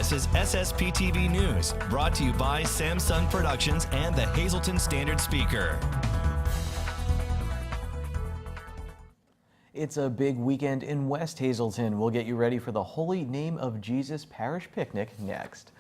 This is SSPTV News, brought to you by Samsung Productions and the Hazleton Standard Speaker. It's a big weekend in West Hazleton. We'll get you ready for the Holy Name of Jesus Parish Picnic next.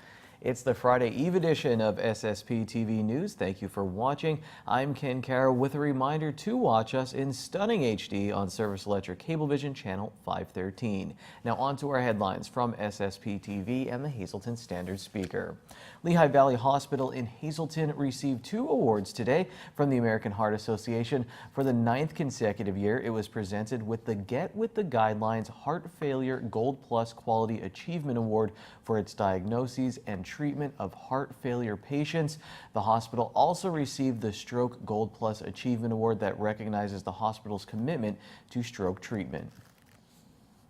It's the Friday Eve edition of SSPTV News. Thank you for watching. I'm Ken Carroll with a reminder to watch us in stunning HD on Service Electric Cablevision Channel 513. Now on to our headlines from SSPTV and the Hazleton Standard Speaker. Lehigh Valley Hospital in Hazleton received 2 awards today from the American Heart Association. For the 9th consecutive year, it was presented with the Get With the Guidelines Heart Failure Gold Plus Quality Achievement Award for its diagnoses and treatment of heart failure patients. The hospital also received the Stroke Gold Plus Achievement Award that recognizes the hospital's commitment to stroke treatment.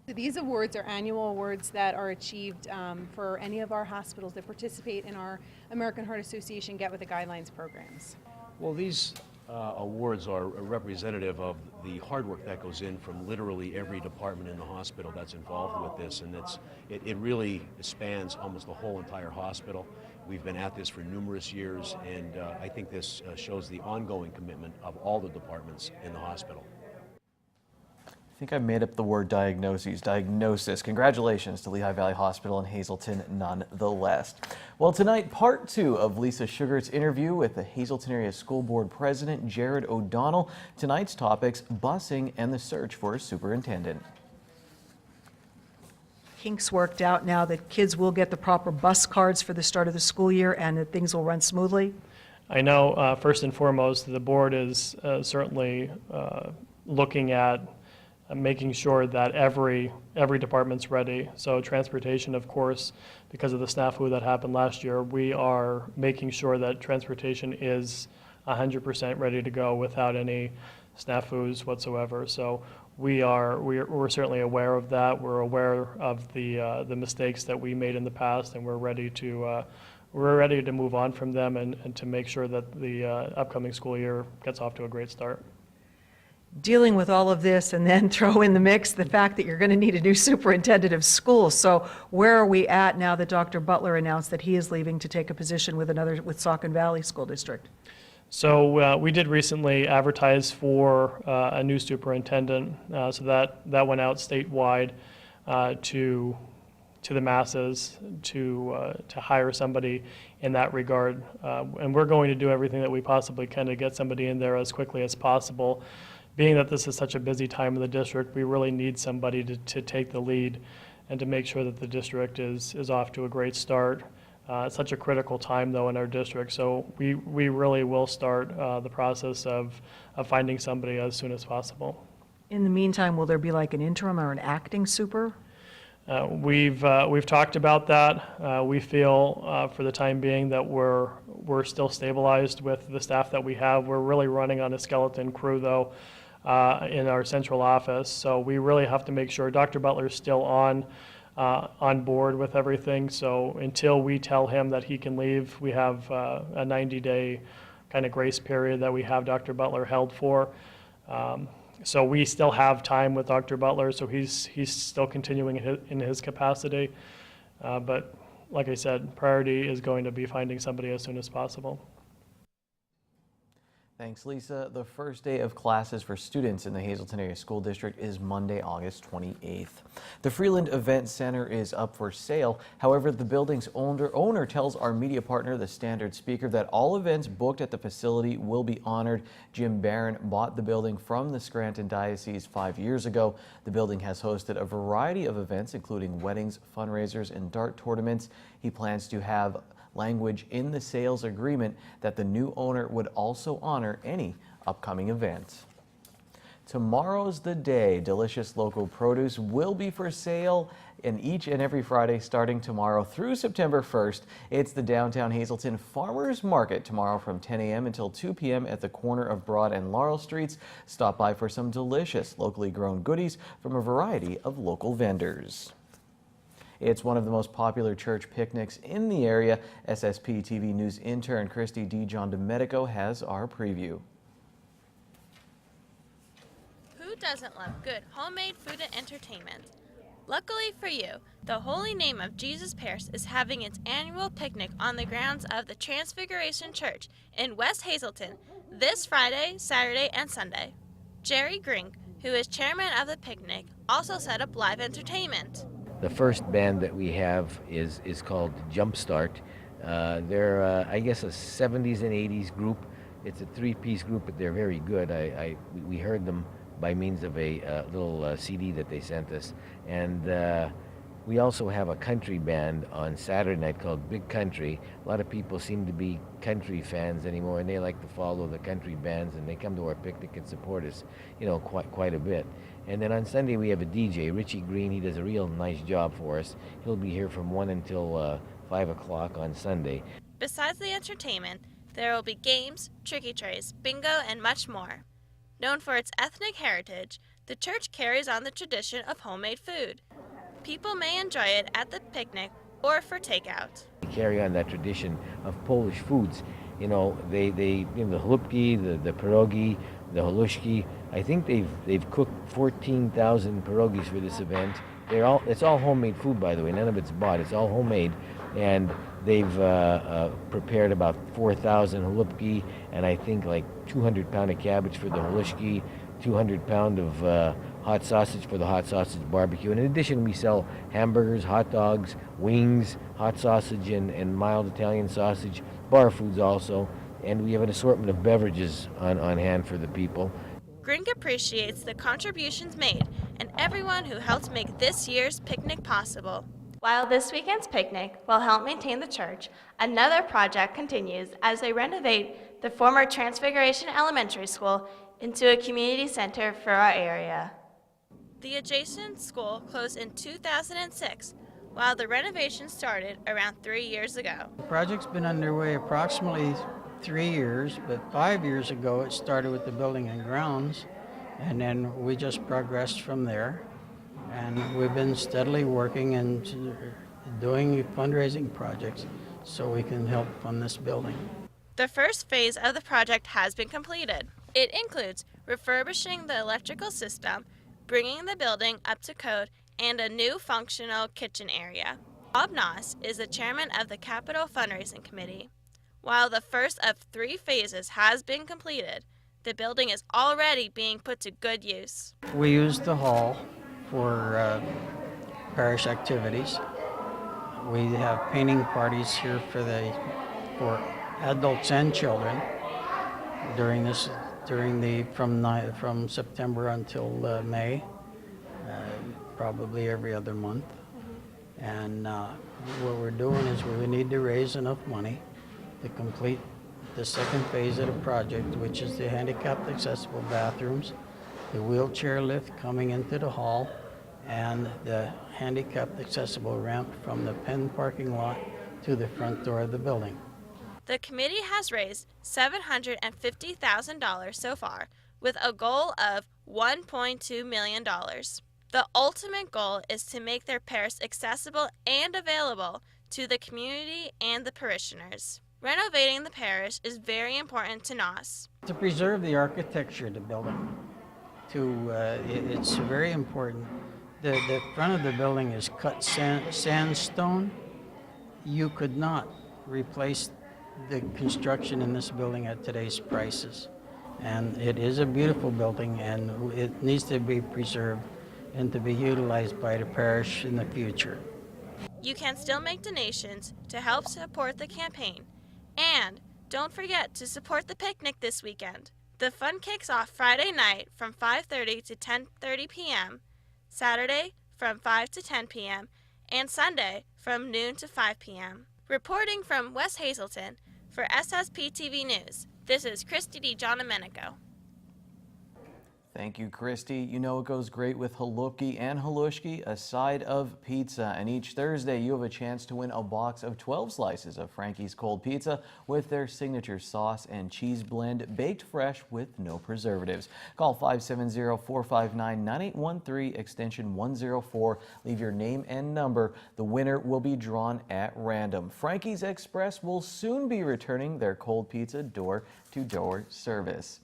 These awards are annual awards that are achieved for any of our hospitals that participate in our American Heart Association Get With the Guidelines programs. Well, these awards are representative of the hard work that goes in from literally every department in the hospital that's involved with this, and it really spans almost the whole entire hospital. We've been at this for numerous years, and I think this shows the ongoing commitment of all the departments in the hospital. I think I made up the word diagnosis. Congratulations to Lehigh Valley Hospital in Hazleton nonetheless. Well, tonight, part 2 of Lisa Sugart's interview with the Hazleton Area School Board President Jarod ODonnell. Tonight's topics, busing and the search for a superintendent. Kinks worked out now that kids will get the proper bus cards for the start of the school year and that things will run smoothly? I know, first and foremost, the board is certainly looking at making sure that every department's ready. So transportation, of course, because of the snafu that happened last year, we are making sure that transportation is 100% ready to go without any snafus whatsoever. So we're certainly aware of that. We're aware of the mistakes that we made in the past, and we're ready to move on from them and to make sure that the upcoming school year gets off to a great start. Dealing with all of this and then throw in the mix the fact that you're going to need a new superintendent of schools. So where are we at now that Dr. Butler announced that he is leaving to take a position with Saucon Valley School District? So we did recently advertise for a new superintendent, so that went out statewide to the masses to hire somebody in that regard. And we're going to do everything that we possibly can to get somebody in there as quickly as possible. Being that this is such a busy time in the district, we really need somebody to take the lead and to make sure that the district is off to a great start. It's such a critical time, though, in our district, so we really will start the process of finding somebody as soon as possible. In the meantime, will there be like an interim or an acting super? We've talked about that. We feel for the time being that we're still stabilized with the staff that we have. We're really running on a skeleton crew, though, in our central office. So we really have to make sure Dr. Butler is still on board with everything. So until we tell him that he can leave, we have a 90-day kind of grace period that we have Dr. Butler held for. So we still have time with Dr. Butler, so he's still continuing in his capacity. But like I said, priority is going to be finding somebody as soon as possible. Thanks, Lisa. The first day of classes for students in the Hazleton Area School District is Monday, August 28th. The Freeland Event Center is up for sale. However, the building's owner tells our media partner, the Standard Speaker, that all events booked at the facility will be honored. Jim Barron bought the building from the Scranton Diocese 5 years ago. The building has hosted a variety of events, including weddings, fundraisers, and dart tournaments. He plans to have language in the sales agreement that the new owner would also honor any upcoming events. Tomorrow's the day. Delicious local produce will be for sale each and every Friday starting tomorrow through September 1st. It's the Downtown Hazleton Farmers Market tomorrow from 10 a.m. until 2 p.m. at the corner of Broad and Laurel Streets. Stop by for some delicious locally grown goodies from a variety of local vendors. It's one of the most popular church picnics in the area. SSPTV News intern Christy DiGiandomenico has our preview. Who doesn't love good homemade food and entertainment? Luckily for you, the Holy Name of Jesus Parish is having its annual picnic on the grounds of the Transfiguration Church in West Hazleton this Friday, Saturday, and Sunday. Jerry Grink, who is chairman of the picnic, also set up live entertainment. The first band that we have is called Jumpstart. They're, I guess, a 70s and 80s group. It's a three-piece group, but they're very good. We heard them by means of a little CD that they sent us. And we also have a country band on Saturday night called Big Country. A lot of people seem to be country fans anymore, and they like to follow the country bands, and they come to our picnic and support us, quite a bit. And then on Sunday we have a DJ, Richie Green. He does a real nice job for us. He'll be here from 1 until 5 o'clock on Sunday. Besides the entertainment, there will be games, tricky trays, bingo, and much more. Known for its ethnic heritage, the church carries on the tradition of homemade food. People may enjoy it at the picnic or for takeout. We carry on that tradition of Polish foods. The chlubki, the pierogi, the halushki. I think they've cooked 14,000 pierogis for this event. It's all homemade food, by the way. None of it's bought. It's all homemade, and they've prepared about 4,000 halupki, and I think like 200 pound of cabbage for the halushki, 200 pound of hot sausage for the hot sausage barbecue. And in addition, we sell hamburgers, hot dogs, wings, hot sausage, and mild Italian sausage, bar foods also, and we have an assortment of beverages on hand for the people. Grink appreciates the contributions made and everyone who helped make this year's picnic possible. While this weekend's picnic will help maintain the church, another project continues as they renovate the former Transfiguration Elementary School into a community center for our area. The adjacent school closed in 2006, while the renovation started around 3 years ago. The project's been underway approximately 3 years, but 5 years ago it started with the building and grounds, and then we just progressed from there. And we've been steadily working and doing fundraising projects so we can help fund this building. The first phase of the project has been completed. It includes refurbishing the electrical system, bringing the building up to code, and a new functional kitchen area. Bob Noss is the chairman of the Capital Fundraising Committee. While the first of 3 phases has been completed, the building is already being put to good use. We use the hall for parish activities. We have painting parties here for adults and children from September until May, probably every other month. And what we're doing is we need to raise enough money to complete the second phase of the project, which is the handicapped accessible bathrooms, the wheelchair lift coming into the hall, and the handicapped accessible ramp from the Penn parking lot to the front door of the building. The committee has raised $750,000 so far, with a goal of $1.2 million. The ultimate goal is to make their parish accessible and available to the community and the parishioners. Renovating the parish is very important to Noss. To preserve the architecture of the building, it's very important. The front of the building is cut sandstone. You could not replace the construction in this building at today's prices. And it is a beautiful building, and it needs to be preserved and to be utilized by the parish in the future. You can still make donations to help support the campaign. And don't forget to support the picnic this weekend. The fun kicks off Friday night from 5:30 to 10:30 p.m., Saturday from 5 to 10 p.m., and Sunday from noon to 5 p.m. Reporting from West Hazleton for SSPTV News, this is Christy DiGiandomenico. Thank you, Christy. You know it goes great with halupki and halushki, a side of pizza. And each Thursday, you have a chance to win a box of 12 slices of Frankies cold pizza with their signature sauce and cheese blend, baked fresh with no preservatives. Call 570-459-9813, extension 104. Leave your name and number. The winner will be drawn at random. Frankies Express will soon be returning their cold pizza door-to-door service.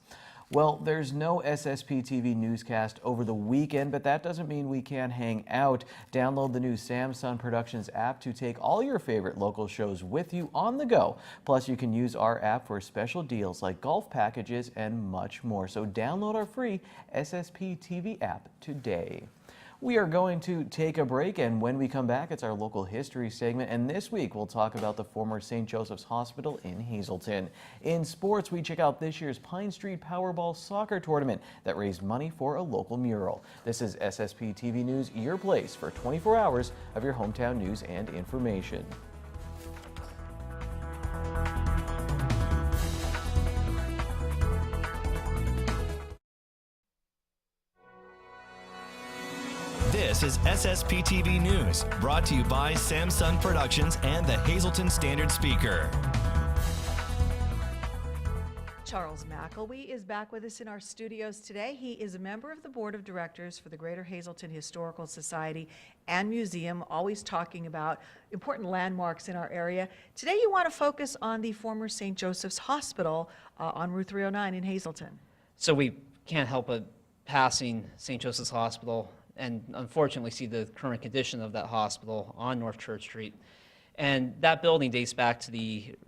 Well, there's no SSPTV newscast over the weekend, but that doesn't mean we can't hang out. Download the new Samsung Productions app to take all your favorite local shows with you on the go. Plus, you can use our app for special deals like golf packages and much more. So download our free SSPTV app today. We are going to take a break, and when we come back, it's our local history segment, and this week we'll talk about the former St. Joseph's Hospital in Hazleton. In sports, we check out this year's Pine Street Powerball soccer tournament that raised money for a local mural. This is SSP TV News, your place for 24 hours of your hometown news and information. This is SSPTV News, brought to you by Samsung Productions and the Hazleton Standard Speaker. Charles McElwee is back with us in our studios today. He is a member of the Board of Directors for the Greater Hazleton Historical Society and Museum, always talking about important landmarks in our area. Today you want to focus on the former St. Joseph's Hospital on Route 309 in Hazleton. So we can't help but passing St. Joseph's Hospital and unfortunately see the current condition of that hospital on North Church Street. And that building dates back to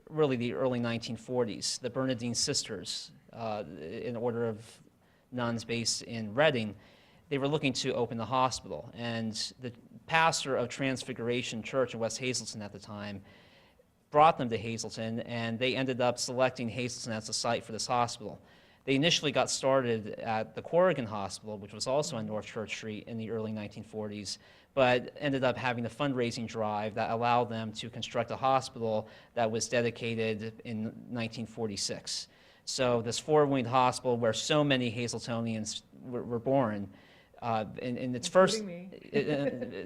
really the early 1940s. The Bernardine Sisters, an order of nuns based in Reading, they were looking to open the hospital. And the pastor of Transfiguration Church in West Hazleton at the time brought them to Hazleton, and they ended up selecting Hazleton as the site for this hospital. They initially got started at the Corrigan Hospital, which was also on North Church Street in the early 1940s, but ended up having a fundraising drive that allowed them to construct a hospital that was dedicated in 1946. So this four-winged hospital where so many Hazletonians were born, in its first,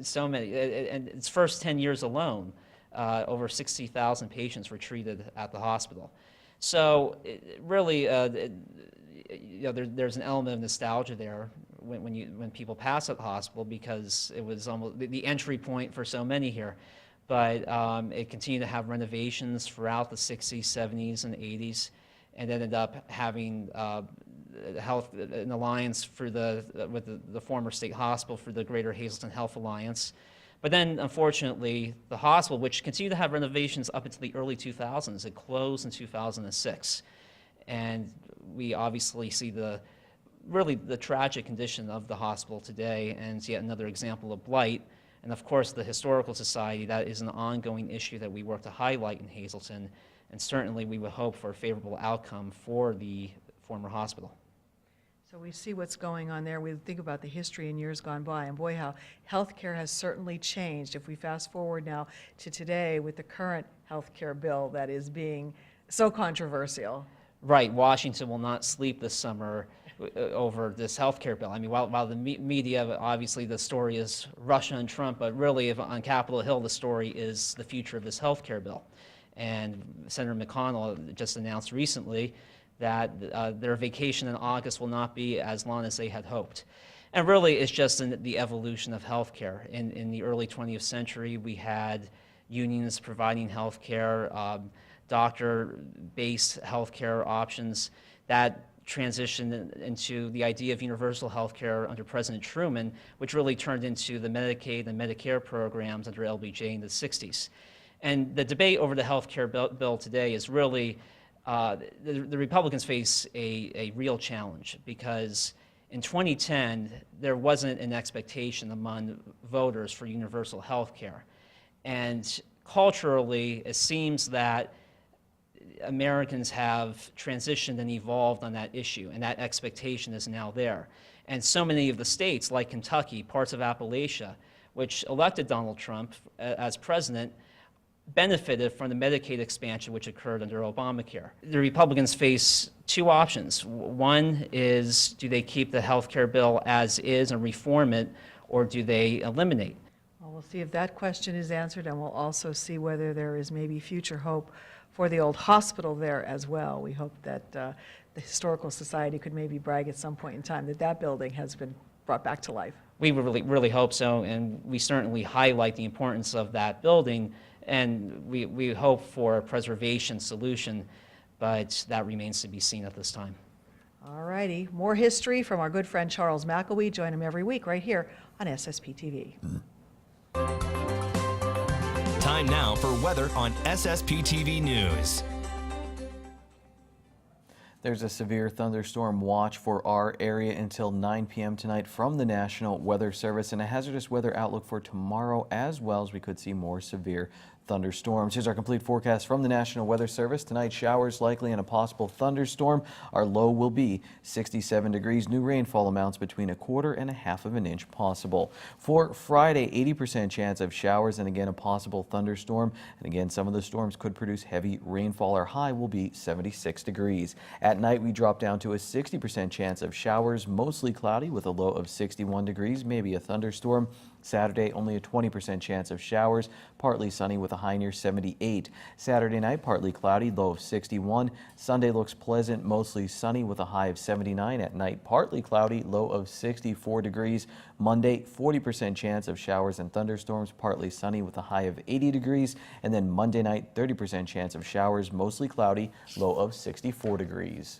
so many, in its first 10 years alone, over 60,000 patients were treated at the hospital. So really, there's an element of nostalgia there when people pass at the hospital, because it was almost the entry point for so many here. But it continued to have renovations throughout the 60s, 70s, and 80s, and ended up having an alliance with the former state hospital for the Greater Hazleton Health Alliance. But then, unfortunately, the hospital, which continued to have renovations up into the early 2000s, it closed in 2006. And we obviously see the tragic condition of the hospital today, and yet another example of blight. And of course, the Historical Society, that is an ongoing issue that we work to highlight in Hazleton, and certainly we would hope for a favorable outcome for the former hospital. So we see what's going on there. We think about the history in years gone by, and boy, how healthcare has certainly changed. If we fast forward now to today with the current healthcare bill that is being so controversial. Right, Washington will not sleep this summer over this healthcare bill. I mean, while the media, obviously the story is Russia and Trump, but really on Capitol Hill the story is the future of this healthcare bill. And Senator McConnell just announced recently that their vacation in August will not be as long as they had hoped. And really, it's just the evolution of healthcare. In the early 20th century, we had unions providing healthcare, doctor-based healthcare options. That transitioned into the idea of universal healthcare under President Truman, which really turned into the Medicaid and Medicare programs under LBJ in the 60s. And the debate over the healthcare bill today is really the Republicans face a real challenge, because in 2010, there wasn't an expectation among voters for universal health care. And culturally, it seems that Americans have transitioned and evolved on that issue, and that expectation is now there. And so many of the states, like Kentucky, parts of Appalachia, which elected Donald Trump as president, benefited from the Medicaid expansion which occurred under Obamacare. The Republicans face two options. One is, do they keep the health care bill as is and reform it, or do they eliminate? Well, we'll see if that question is answered, and we'll also see whether there is maybe future hope for the old hospital there as well. We hope that the Historical Society could maybe brag at some point in time that that building has been brought back to life. We really hope so, and we certainly highlight the importance of that building, and we hope for a preservation solution, but that remains to be seen at this time. All righty, more history from our good friend Charles McElwee. Join him every week right here on SSPTV. Time now for weather on SSPTV News. There's a severe thunderstorm watch for our area until 9 p.m. tonight from the National Weather Service, and a hazardous weather outlook for tomorrow as well, as we could see more severe thunderstorms. Here's our complete forecast from the National Weather Service. Tonight, showers likely and a possible thunderstorm. Our low will be 67 degrees. New rainfall amounts between 1/4 and 1/2 of an inch possible. For Friday, 80% chance of showers and again a possible thunderstorm. And again, some of the storms could produce heavy rainfall. Our high will be 76 degrees. At night, we drop down to a 60% chance of showers, mostly cloudy with a low of 61 degrees, maybe a thunderstorm. Saturday, only a 20% chance of showers, partly sunny with a high near 78. Saturday night, partly cloudy, low of 61. Sunday looks pleasant, mostly sunny with a high of 79. At night, partly cloudy, low of 64 degrees. Monday, 40% chance of showers and thunderstorms, partly sunny with a high of 80 degrees. And then Monday night, 30% chance of showers, mostly cloudy, low of 64 degrees.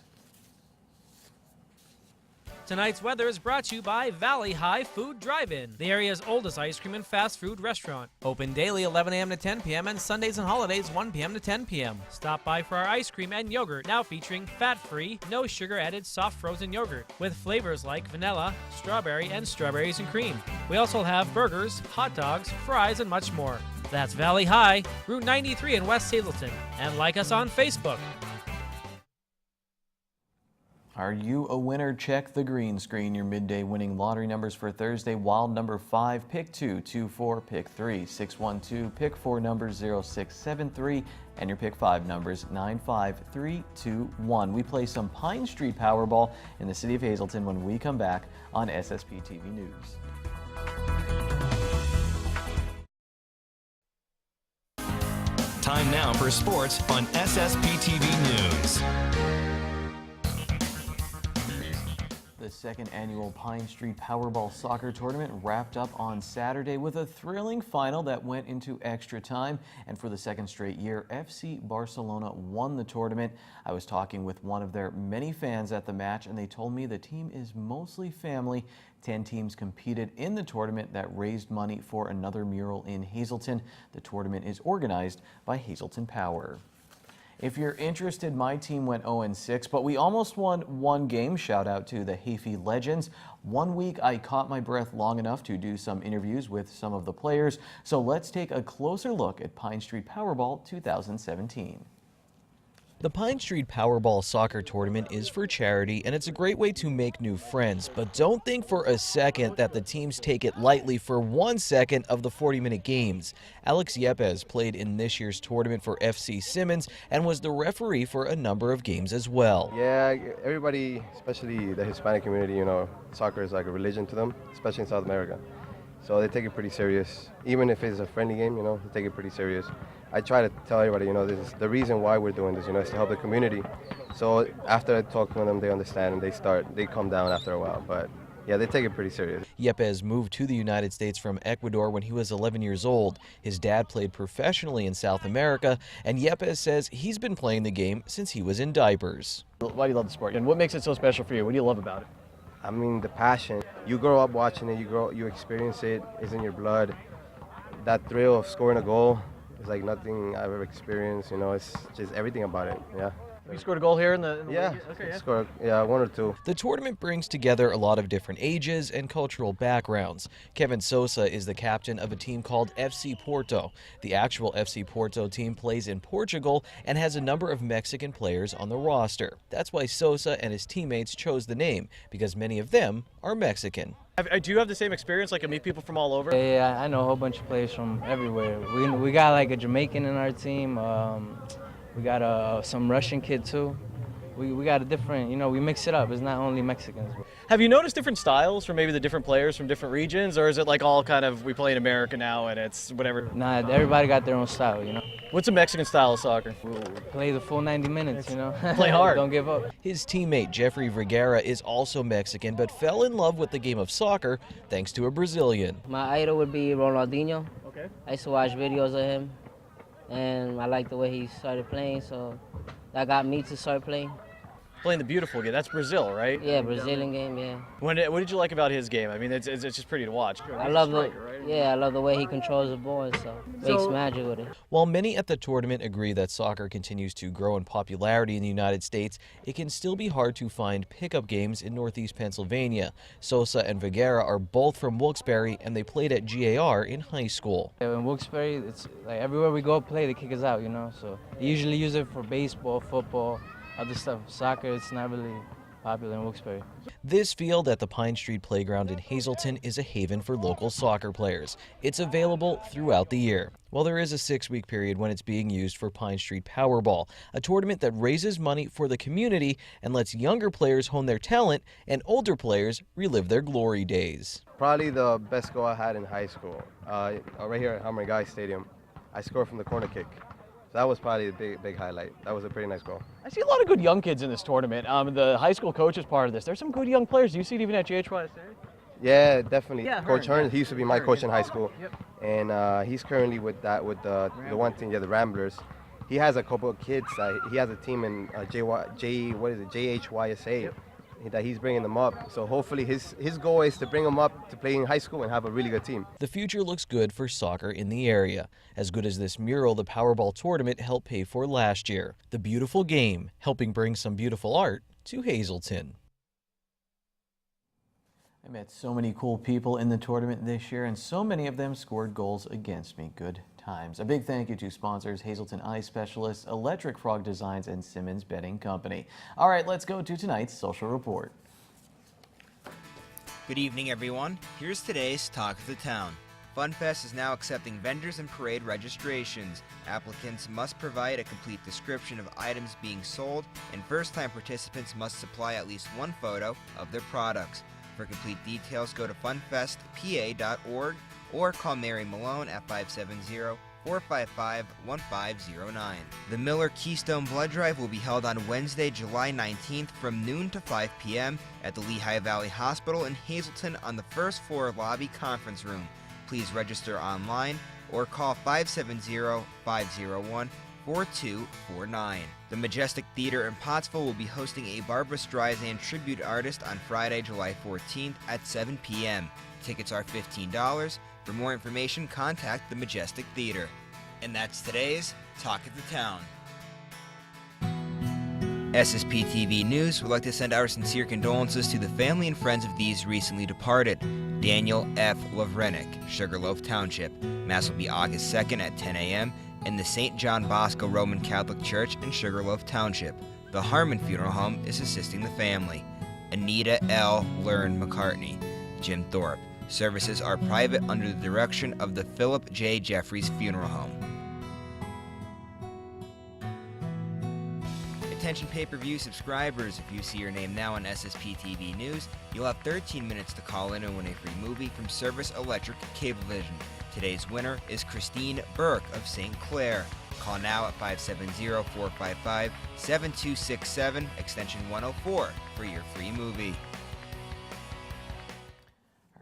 Tonight's weather is brought to you by Valley High Food Drive-In, the area's oldest ice cream and fast food restaurant. Open daily 11 a.m. to 10 p.m. and Sundays and holidays 1 p.m. to 10 p.m. Stop by for our ice cream and yogurt, now featuring fat-free, no sugar-added soft frozen yogurt with flavors like vanilla, strawberry, and strawberries and cream. We also have burgers, hot dogs, fries, and much more. That's Valley High, Route 93 in West Hazleton, and like us on Facebook. Are you a winner? Check the green screen. Your midday winning lottery numbers for Thursday: wild number 5, pick 2, 24, pick 3, 612, pick 4 numbers 0673, and your pick 5 numbers 95321. We play some Pine Street Powerball in the city of Hazleton when we come back on SSPTV News. Time now for sports on SSPTV News. The second annual Pine Street Powerball Soccer Tournament wrapped up on Saturday with a thrilling final that went into extra time. And for the second straight year, FC Barcelona won the tournament. I was talking with one of their many fans at the match, and they told me the team is mostly family. 10 teams competed in the tournament that raised money for another mural in Hazleton. The tournament is organized by Hazleton Power. If you're interested, my team went 0-6, but we almost won one game. Shout out to the Hayfie Legends. 1 week, I caught my breath long enough to do some interviews with some of the players. So let's take a closer look at Pine Street Powerball 2017. The Pine Street Powerball Soccer Tournament is for charity, and it's a great way to make new friends. But don't think for a second that the teams take it lightly for 1 second of the 40-minute games. Alex Yepes played in this year's tournament for FC Simmons and was the referee for a number of games as well. Yeah, everybody, especially the Hispanic community, you know, soccer is like a religion to them, especially in South America. So they take it pretty serious. Even if it's a friendly game, you know, they take it pretty serious. I try to tell everybody, you know, this is the reason why we're doing this, you know, is to help the community. So after I talk to them, they understand and they calm down after a while. But yeah, they take it pretty serious. Yepes moved to the United States from Ecuador when he was 11 years old. His dad played professionally in South America, and Yepes says he's been playing the game since he was in diapers. Why do you love the sport, and what makes it so special for you? What do you love about it? I mean, the passion. You grow up watching it, you experience it, it's in your blood. That thrill of scoring a goal is like nothing I've ever experienced, you know, it's just everything about it, yeah. Have you scored a goal here in the yeah, league? Okay, scored, yeah, 1 or 2. The tournament brings together a lot of different ages and cultural backgrounds. Kevin Sosa is the captain of a team called FC Porto. The actual FC Porto team plays in Portugal and has a number of Mexican players on the roster. That's why Sosa and his teammates chose the name, because many of them are Mexican. Do you have the same experience, like, to meet people from all over? Yeah, I know a whole bunch of players from everywhere. We got like a Jamaican in our team. We got some Russian kid too. We got a different, you know, we mix it up. It's not only Mexicans. Have you noticed different styles from maybe the different players from different regions, or is it like all kind of, we play in America now and it's whatever? Nah, everybody got their own style, you know. What's a Mexican style of soccer? Play the full 90 minutes, you know. Play hard. Don't give up. His teammate Jeffrey Vergara is also Mexican, but fell in love with the game of soccer thanks to a Brazilian. My idol would be Ronaldinho. Okay. I used to watch videos of him, and I liked the way he started playing, so that got me to start playing. playing the beautiful game. That's Brazil, right? Yeah, Brazilian game, yeah. What did you like about his game? I mean, it's just pretty to watch. I love I love the way he controls the ball, so makes magic with it. While many at the tournament agree that soccer continues to grow in popularity in the United States, it can still be hard to find pickup games in Northeast Pennsylvania. Sosa and Vergara are both from Wilkes-Barre, and they played at GAR in high school. In Wilkes-Barre, it's like everywhere we go play, they kick us out, you know. So they usually use it for baseball, football, other stuff. Soccer, it's not really popular in Wilkes-Barre. This field at the Pine Street Playground in Hazleton is a haven for local soccer players. It's available throughout the year. Well, there is a 6-week period when it's being used for Pine Street Powerball, a tournament that raises money for the community and lets younger players hone their talent and older players relive their glory days. Probably the best goal I had in high school, right here at Hammer Guy Stadium. I scored from the corner kick. So that was probably the big highlight. That was a pretty nice goal. I see a lot of good young kids in this tournament. The high school coach is part of this. There's some good young players. Do you see it even at JHYSA? Yeah, definitely. Yeah, Coach Hearn, he used to be my coach in high Yep. school, and he's currently with the one team, the Ramblers. He has a couple of kids. He has a team in JHYSA. That he's bringing them up. So hopefully his goal is to bring them up to play in high school and have a really good team. The future looks good for soccer in the area, as good as this mural the Powerball tournament helped pay for last year. The beautiful game, helping bring some beautiful art to Hazleton. I met so many cool people in the tournament this year, and so many of them scored goals against me. Good times. A big thank you to sponsors Hazleton Eye Specialists, Electric Frog Designs, and Simmons Bedding Company. All right, let's go to tonight's social report. Good evening, everyone. Here's today's Talk of the Town. FunFest is now accepting vendors and parade registrations. Applicants must provide a complete description of items being sold, and first-time participants must supply at least one photo of their products. For complete details, go to funfestpa.org or call Mary Malone at 570-455-1509. The Miller Keystone Blood Drive will be held on Wednesday, July 19th from noon to 5 p.m. at the Lehigh Valley Hospital in Hazleton on the first floor lobby conference room. Please register online or call 570-501-4249. The Majestic Theater in Pottsville will be hosting a Barbra Streisand tribute artist on Friday, July 14th at 7 p.m. Tickets are $15. For more information, contact the Majestic Theater. And that's today's Talk of the Town. SSPTV News would like to send our sincere condolences to the family and friends of these recently departed. Daniel F. Lavrenick, Sugarloaf Township. Mass will be August 2nd at 10 a.m. in the St. John Bosco Roman Catholic Church in Sugarloaf Township. The Harmon Funeral Home is assisting the family. Anita L. Learn McCartney, Jim Thorpe. Services are private under the direction of the Philip J. Jeffries Funeral Home. Attention pay-per-view subscribers, if you see your name now on SSPTV News, you'll have 13 minutes to call in and win a free movie from Service Electric Cablevision. Today's winner is Christine Burke of St. Clair. Call now at 570-455-7267, extension 104 for your free movie.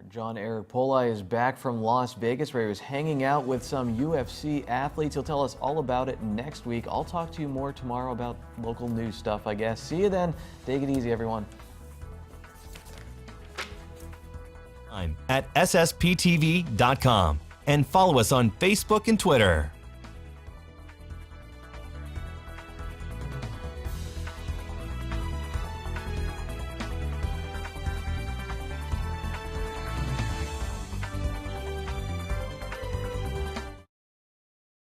John Eric Polai is back from Las Vegas, where he was hanging out with some UFC athletes. He'll tell us all about it next week. I'll talk to you more tomorrow about local news stuff, I guess. See you then. Take it easy, everyone. At ssptv.com and follow us on Facebook and Twitter.